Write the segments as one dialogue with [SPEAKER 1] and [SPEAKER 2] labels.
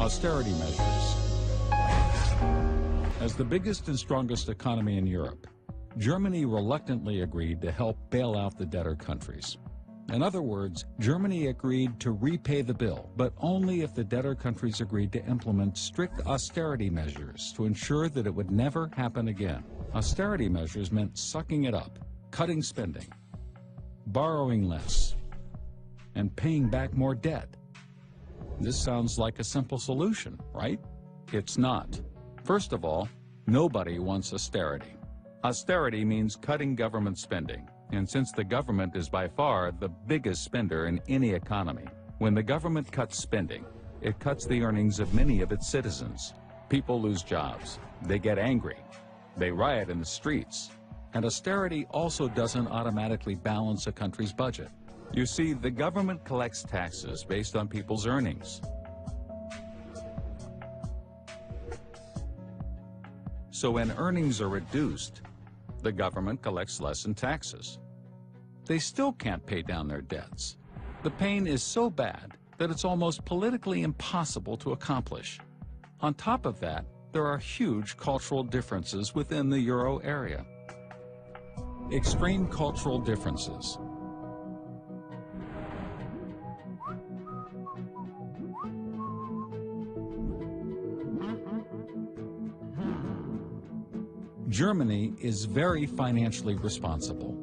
[SPEAKER 1] Austerity measures. As the biggest and strongest economy in Europe, Germany reluctantly agreed to help bail out the debtor countries. In other words, Germany agreed to repay the bill, but only if the debtor countries agreed to implement strict austerity measures to ensure that it would never happen again. Austerity measures meant sucking it up, cutting spending, borrowing less, and paying back more debt. This sounds like a simple solution, right? It's not. First of all, nobody wants austerity. Austerity means cutting government spending. And since the government is by far the biggest spender in any economy, when the government cuts spending, it cuts the earnings of many of its citizens. People lose jobs. They get angry. They riot in the streets. And austerity also doesn't automatically balance a country's budget. You see, the government collects taxes based on people's earnings. So when earnings are reduced, the government collects less in taxes. They still can't pay down their debts. The pain is so bad that it's almost politically impossible to accomplish. On top of that, there are huge cultural differences within the euro area. Extreme cultural differences. Germany is very financially responsible.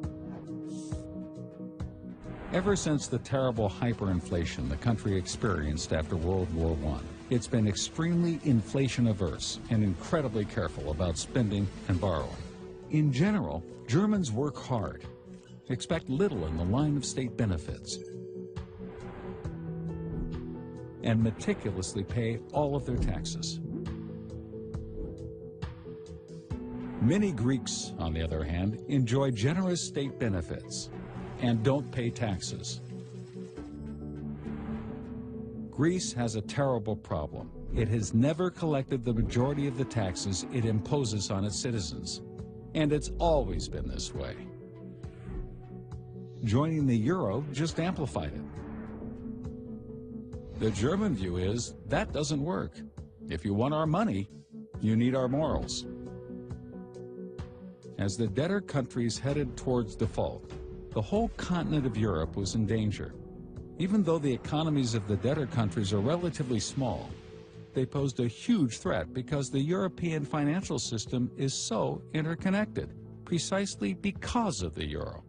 [SPEAKER 1] Ever since the terrible hyperinflation the country experienced after World War I, it's been extremely inflation-averse and incredibly careful about spending and borrowing. In general, Germans work hard, expect little in the line of state benefits, and meticulously pay all of their taxes. Many Greeks, on the other hand, enjoy generous state benefits and don't pay taxes. Greece has a terrible problem. It has never collected the majority of the taxes it imposes on its citizens, and it's always been this way. Joining the euro just amplified it. The German view is that doesn't work. If you want our money, you need our morals. As the debtor countries headed towards default, the whole continent of Europe was in danger. Even though the economies of the debtor countries are relatively small, they posed a huge threat because the European financial system is so interconnected, precisely because of the euro.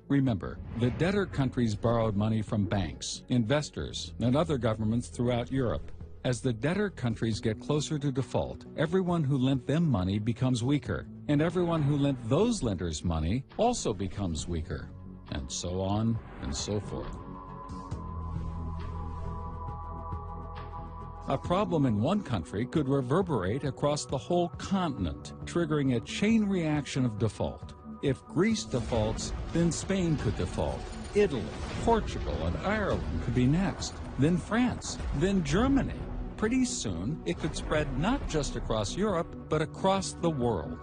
[SPEAKER 1] Remember, the debtor countries borrowed money from banks, investors, and other governments throughout Europe. As the debtor countries get closer to default, everyone who lent them money becomes weaker, and everyone who lent those lenders money also becomes weaker, and so on and so forth. A problem in one country could reverberate across the whole continent, triggering a chain reaction of default. If Greece defaults, then Spain could default. Italy, Portugal, and Ireland could be next. Then France, then Germany. Pretty soon, it could spread not just across Europe, but across the world.